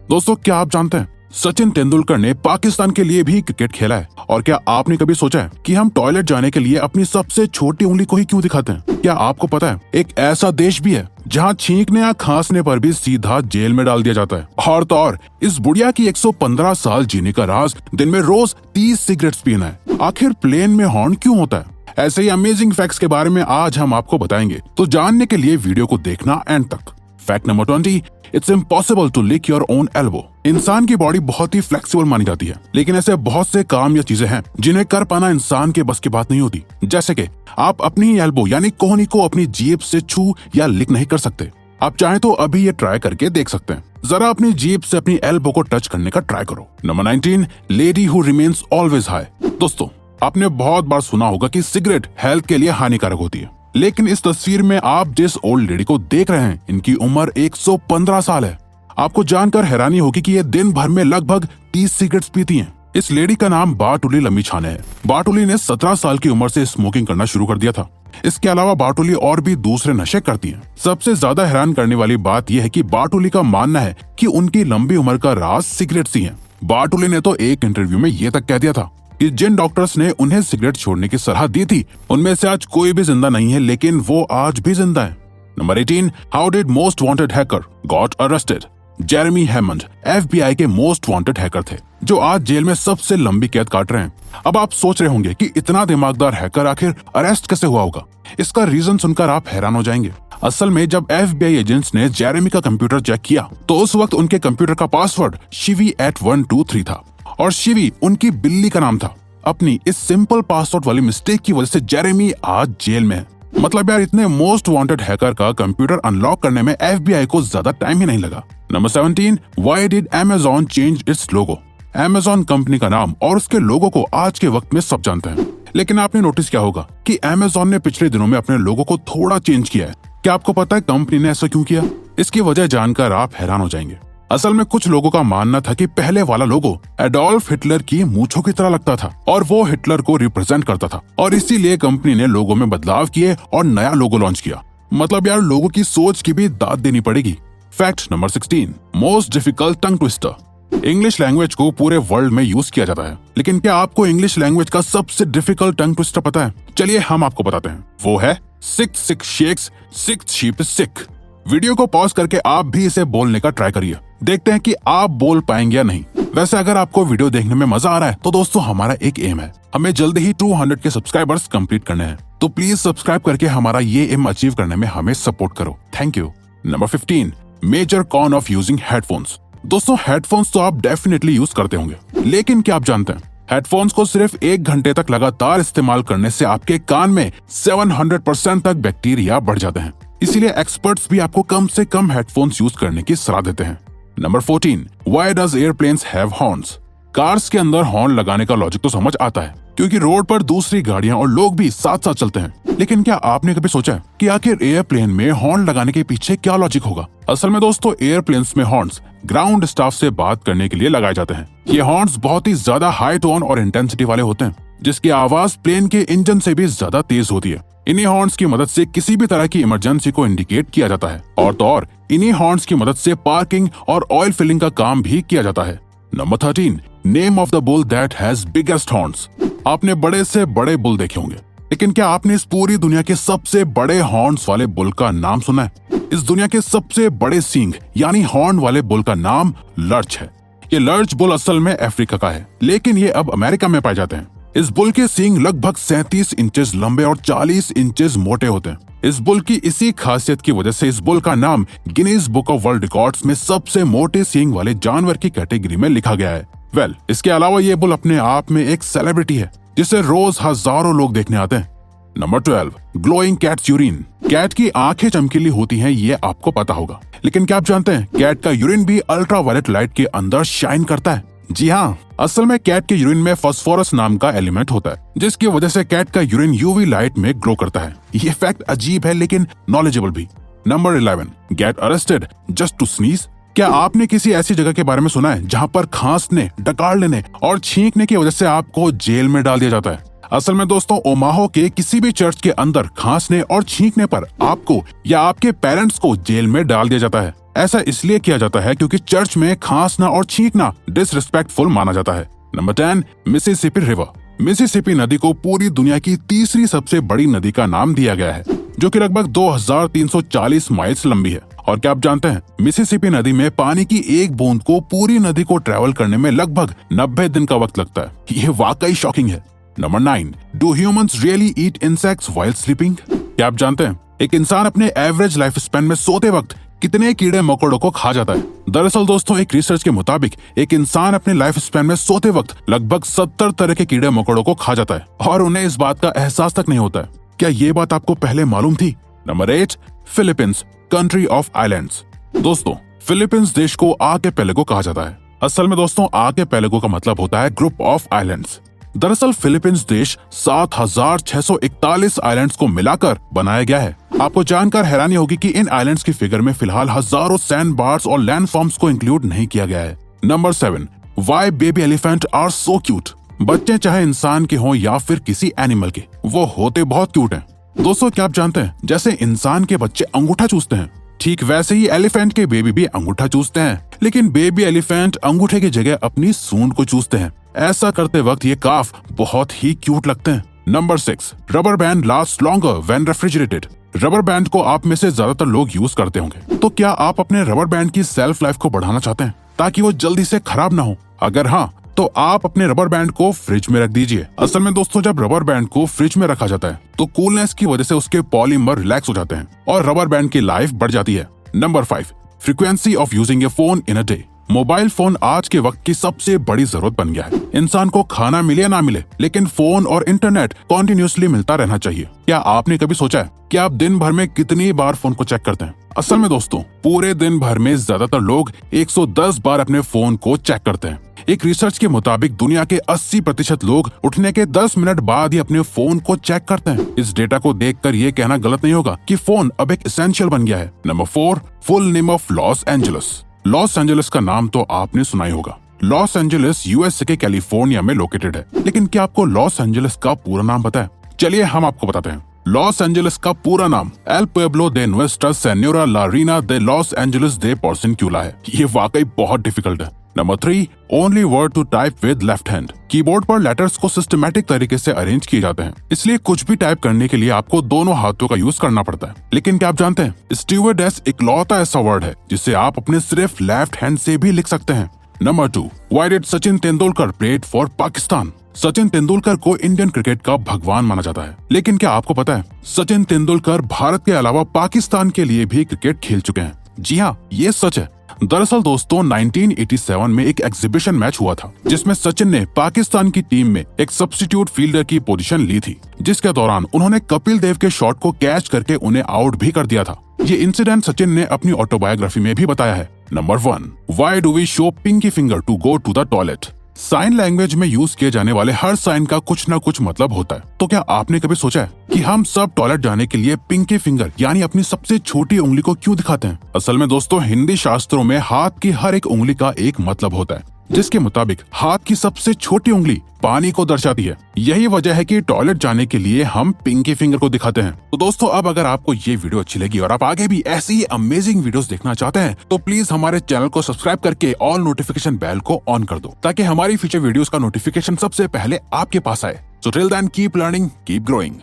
दोस्तों, क्या आप जानते हैं सचिन तेंदुलकर ने पाकिस्तान के लिए भी क्रिकेट खेला है? और क्या आपने कभी सोचा है कि हम टॉयलेट जाने के लिए अपनी सबसे छोटी उंगली को ही क्यों दिखाते हैं? क्या आपको पता है एक ऐसा देश भी है जहां छींकने या खांसने पर भी सीधा जेल में डाल दिया जाता है? और तो और इस बुढ़िया की 115 साल जीने का राज दिन में रोज 30 सिगरेट्स पीना है। आखिर प्लेन में हॉर्न क्यों होता है? ऐसे ही अमेजिंग फैक्ट्स के बारे में आज हम आपको बताएंगे, तो जानने के लिए वीडियो को देखना एंड तक। Fact number 20, it's impossible to lick your own elbow. इंसान की बॉडी बहुत ही फ्लेक्सिबल मानी जाती है, लेकिन ऐसे बहुत से काम या चीजें हैं जिन्हें कर पाना इंसान के बस की बात नहीं होती। जैसे कि आप अपनी एल्बो यानी कोहनी को अपनी जीभ से छू या लिक नहीं कर सकते। आप चाहें तो अभी ये ट्राई करके देख सकते हैं। जरा अपनी जीभ से अपनी एल्बो को टच करने का ट्राई करो। Number 19, lady who remains always high. दोस्तों, आपने बहुत बार सुना होगा कि सिगरेट हेल्थ के लिए हानिकारक होती है, लेकिन इस तस्वीर में आप जिस ओल्ड लेडी को देख रहे हैं, इनकी उम्र 115 साल है। आपको जानकर हैरानी होगी कि ये दिन भर में लगभग 30 सिगरेट्स पीती हैं। इस लेडी का नाम बाटुली लम्मीछाने है। बाटुली ने 17 साल की उम्र से स्मोकिंग करना शुरू कर दिया था। इसके अलावा बाटुली और भी दूसरे नशे करती हैं। सबसे ज्यादा हैरान करने वाली बात यह है कि बाटुली का मानना है कि उनकी लंबी उम्र का राज सिगरेट्स ही है। बाटुली ने तो एक इंटरव्यू में ये तक कह दिया था कि जिन डॉक्टर्स ने उन्हें सिगरेट छोड़ने की सलाह दी थी, उनमें से आज कोई भी जिंदा नहीं है, लेकिन वो आज भी जिंदा है। Number 18, how did most wanted hacker got arrested. Jeremy Hammond FBI के मोस्ट वांटेड हैकर थे, जो आज जेल में सबसे लंबी कैद काट रहे हैं। अब आप सोच रहे होंगे कि इतना दिमागदार हैकर आखिर अरेस्ट कैसे हुआ होगा। इसका रीजन सुनकर आप हैरान हो जाएंगे। असल में जब FBI एजेंट्स ने जेरेमी का कंप्यूटर चेक किया, तो उस वक्त उनके कंप्यूटर का पासवर्ड shivi@123 था और शिवी उनकी बिल्ली का नाम था। अपनी इस सिंपल पासवर्ड वाली मिस्टेक की वजह से जेरेमी आज जेल में है। मतलब यार, इतने मोस्ट वांटेड हैकर का कंप्यूटर अनलॉक करने में FBI को ज्यादा टाइम ही नहीं लगा। Number 17, why did Amazon change it's logo. Amazon company का नाम और उसके लोगो को आज के वक्त में सब जानते हैं, लेकिन आपने नोटिस किया होगा कि Amazon ने पिछले दिनों में अपने लोगो को थोड़ा चेंज किया है। क्या आपको पता है कंपनी ने ऐसा क्यों किया? इसकी वजह जानकर आप हैरान हो जाएंगे। असल में कुछ लोगों का मानना था कि पहले वाला लोगो एडोल्फ हिटलर की मूंछों की तरह लगता था और वो हिटलर को रिप्रेजेंट करता था, और इसीलिए कंपनी ने लोगो में बदलाव किए और नया लोगो लॉन्च किया। मतलब यार, लोगों की सोच की भी दाद देनी पड़ेगी। Fact number 16, most difficult tongue twister. English language को पूरे वर्ल्ड में यूज किया जाता है, लेकिन क्या आपको इंग्लिश लैंग्वेज का सबसे डिफिकल्ट टंग ट्विस्टर पता है? चलिए हम आपको बताते हैं। वो है six six shakes six sheep sick. Video को पॉज करके आप भी इसे बोलने का ट्राई करिए, देखते हैं कि आप बोल पाएंगे या नहीं। वैसे अगर आपको वीडियो देखने में मजा आ रहा है तो दोस्तों, हमारा एक एम है, हमें जल्द ही 200 के सब्सक्राइबर्स कंप्लीट करने हैं, तो प्लीज सब्सक्राइब करके हमारा ये एम अचीव करने में हमें सपोर्ट करो। Thank you. Number 15, major con of using headphones. दोस्तों, हेडफोन्स तो आप डेफिनेटली यूज करते होंगे, लेकिन क्या आप जानते हैं हेडफोन्स को सिर्फ 1 घंटे तक लगातार इस्तेमाल करने से आपके कान में 700% तक बैक्टीरिया बढ़ जाते हैं। इसीलिए एक्सपर्ट्स भी आपको कम से कम हेडफोन्स यूज करने की सलाह देते हैं। Number 14, why does airplanes have horns. Cars के अंदर हॉर्न लगाने का लॉजिक तो समझ आता है, क्योंकि रोड पर दूसरी गाड़ियां और लोग भी साथ साथ चलते हैं। लेकिन क्या आपने कभी सोचा कि आखिर एयरप्लेन में हॉर्न लगाने के पीछे क्या लॉजिक होगा? असल में दोस्तों, एयरप्लेन्स में हॉर्न्स ग्राउंड स्टाफ से बात करने के लिए लगाए जाते हैं। ये हॉर्न्स बहुत ही ज्यादा हाई टोन और इंटेंसिटी वाले होते हैं, जिसकी आवाज प्लेन के इंजन से भी ज्यादा तेज होती है। इन्हीं हॉर्न्स की मदद से किसी भी तरह की इमरजेंसी को इंडिकेट किया जाता है, और तो और इन्हीं हॉर्न्स की मदद से पार्किंग और ऑयल फिलिंग का काम भी किया जाता है। Number 13, name of the bull that has biggest horns. आपने बड़े से बड़े बुल देखे होंगे, लेकिन क्या आपने इस पूरी दुनिया के सबसे बड़े हॉर्न्स वाले बुल का नाम सुना है? इस दुनिया के सबसे बड़े सींग यानी हॉर्न वाले बुल का नाम लर्च है। ये लर्च बुल असल में अफ्रीका का है, लेकिन ये अब अमेरिका में पाए जाते हैं। इस बुल के सींग लगभग 37 इंचेस लंबे और 40 इंचेस मोटे होते हैं। इस बुल की इसी खासियत की वजह से इस बुल का नाम Guinness book of world records में सबसे मोटे सींग वाले जानवर की कैटेगरी में लिखा गया है। इसके अलावा ये बुल अपने आप में एक सेलिब्रिटी है, जिसे रोज हजारों लोग देखने आते हैं। Number 12, glowing cats urine. Cat की आंखें चमकीली होती हैं, ये आपको पता होगा, लेकिन क्या आप जानते हैं कैट का यूरिन भी अल्ट्रावायलेट लाइट के अंदर शाइन करता है? जी हाँ, असल में कैट के यूरिन में फास्फोरस नाम का एलिमेंट होता है, जिसकी वजह से कैट का यूरिन यूवी लाइट में ग्लो करता है। ये फैक्ट अजीब है लेकिन नॉलेजेबल भी। Number 11, get arrested just to sneeze. क्या आपने किसी ऐसी जगह के बारे में सुना है जहाँ पर खांसने, डकार लेने और छींकने की वजह से आपको जेल में डाल दिया जाता है? असल में दोस्तों, ओमाहो के किसी भी चर्च के अंदर खांसने और छींकने पर आपको या आपके पेरेंट्स को जेल में डाल दिया जाता है। ऐसा इसलिए किया जाता है क्योंकि चर्च में खांसना और छींकना डिसरिस्पेक्टफुल माना जाता है। Number 10, Mississippi river. मिसिसिपी नदी को पूरी दुनिया की तीसरी सबसे बड़ी नदी का नाम दिया गया है, जो कि लगभग 2340 माइल्स लंबी है। और क्या आप जानते हैं, मिसिसिपी नदी में पानी की एक बूंद को पूरी नदी को ट्रेवल करने में लगभग 90 दिन का वक्त लगता है। ये वाकई शॉकिंग है। Number 9, do humans really eat insects while sleeping? क्या आप जानते हैं एक इंसान अपने एवरेज लाइफ स्पैन में सोते वक्त कितने कीड़े मकोड़ों को खा जाता है? दरअसल दोस्तों, एक रिसर्च के मुताबिक एक इंसान अपने लाइफ स्पैन में सोते वक्त लगभग 70 तरह के कीड़े मकोड़ों को खा जाता है और उन्हें इस बात का एहसास तक नहीं होता है। क्या ये बात आपको पहले मालूम थी? Number 8, Philippines, country of islands. दोस्तों, फिलीपींस देश को आर्किपेलागो कहा जाता है। असल में दोस्तों, आर्किपेलागो का मतलब होता है ग्रुप ऑफ आइलैंड्स। दरअसल फिलीपींस देश 7641 आइलैंड्स को मिलाकर बनाया गया है। आपको जानकर हैरानी होगी कि इन आइलैंड्स की फिगर में फिलहाल हजारों सैंड बार्स और लैंड फॉर्म्स को इंक्लूड नहीं किया गया है। Number 7, why baby elephant are so cute? बच्चे चाहे इंसान के हों या फिर किसी एनिमल के, वो होते बहुत क्यूट हैं। दोस्तों, क्या आप जानते हैं जैसे इंसान के बच्चे अंगूठा चूसते हैं, ठीक वैसे ही एलिफेंट के बेबी भी अंगूठा चूसते हैं, लेकिन बेबी एलिफेंट अंगूठे की जगह अपनी सूंड को चूसते हैं। ऐसा करते वक्त ये काफ बहुत ही क्यूट लगते हैं। Number 6, rubber band last longer when refrigerated. Rubber band को आप में से ज्यादातर लोग यूज करते होंगे, तो क्या आप अपने रबर बैंड की सेल्फ लाइफ को बढ़ाना चाहते हैं ताकि वो जल्दी से खराब ना हो? अगर हाँ, तो आप अपने रबर बैंड को फ्रिज में रख दीजिए। असल में दोस्तों, जब रबर बैंड को फ्रिज में रखा जाता है तो कूलनेस की वजह से उसके पॉलीमर रिलैक्स हो जाते हैं और रबर बैंड की लाइफ बढ़ जाती है। Number 5, frequency of using A phone in a day. Mobile phone आज के वक्त की सबसे बड़ी जरूरत बन गया है। इंसान को खाना मिले या ना मिले, लेकिन फोन और इंटरनेट कॉन्टिन्यूसली मिलता रहना चाहिए। क्या आपने कभी सोचा है कि आप दिन भर में कितनी बार फोन को चेक करते हैं? असल में दोस्तों, पूरे दिन भर में ज्यादातर लोग 110 बार अपने फोन को चेक करते हैं। एक रिसर्च के मुताबिक दुनिया के 80% लोग उठने के 10 मिनट बाद ही अपने फोन को चेक करते हैं। इस डेटा को देखकर ये कहना गलत नहीं होगा कि फोन अब एक एसेंशियल बन गया है। Number 4, full name of Los Angeles. Los Angeles का नाम तो आपने सुना ही होगा। लॉस एंजलिस यूएसए के कैलिफोर्निया में लोकेटेड है, लेकिन क्या आपको लॉस एंजलिस का पूरा नाम पता है? चलिए हम आपको बताते हैं। लॉस एंजलिस का पूरा नाम El Pueblo de Nuestra Senora la Reina de Los Angeles de Porciuncula है। ये वाकई बहुत डिफिकल्ट है। Number 3, only word to type with left hand. Keyboard पर लेटर्स को सिस्टमैटिक तरीके से अरेंज किए जाते हैं, इसलिए कुछ भी टाइप करने के लिए आपको दोनों हाथों का यूज करना पड़ता है। लेकिन क्या आप जानते हैं, स्टीवर्डेस इकलौता ऐसा वर्ड है जिसे आप अपने सिर्फ लेफ्ट हैंड से भी लिख सकते हैं। Number 2, why did Sachin Tendulkar played for Pakistan? Sachin Tendulkar को इंडियन क्रिकेट का भगवान माना जाता है, लेकिन क्या आपको पता है सचिन तेंदुलकर भारत के अलावा पाकिस्तान के लिए भी क्रिकेट खेल चुके हैं? जी हाँ, ये सच है। दरअसल दोस्तों, 1987 में एक एग्जीबिशन मैच हुआ था जिसमें सचिन ने पाकिस्तान की टीम में एक सब्स्टिट्यूट फील्डर की पोजीशन ली थी, जिसके दौरान उन्होंने कपिल देव के शॉट को कैच करके उन्हें आउट भी कर दिया था। ये इंसिडेंट सचिन ने अपनी ऑटोबायोग्राफी में भी बताया है। Number 1, why do we show pinky finger to go to the toilet? Sign language में यूज किए जाने वाले हर साइन का कुछ न कुछ मतलब होता है। तो क्या आपने कभी सोचा है कि हम सब टॉयलेट जाने के लिए पिंकी फिंगर यानी अपनी सबसे छोटी उंगली को क्यों दिखाते हैं? असल में दोस्तों, हिंदी शास्त्रों में हाथ की हर एक उंगली का एक मतलब होता है, जिसके मुताबिक हाथ की सबसे छोटी उंगली पानी को दर्शाती है। यही वजह है कि टॉयलेट जाने के लिए हम पिंकी फिंगर को दिखाते हैं। तो दोस्तों, अब अगर आपको ये वीडियो अच्छी लगी और आप आगे भी ऐसी ही अमेजिंग वीडियोस देखना चाहते हैं, तो प्लीज हमारे चैनल को सब्सक्राइब करके ऑल नोटिफिकेशन बेल को ऑन कर दो, ताकि हमारी फ्यूचर वीडियोस का नोटिफिकेशन सबसे पहले आपके पास आए। So till then, keep learning, keep growing.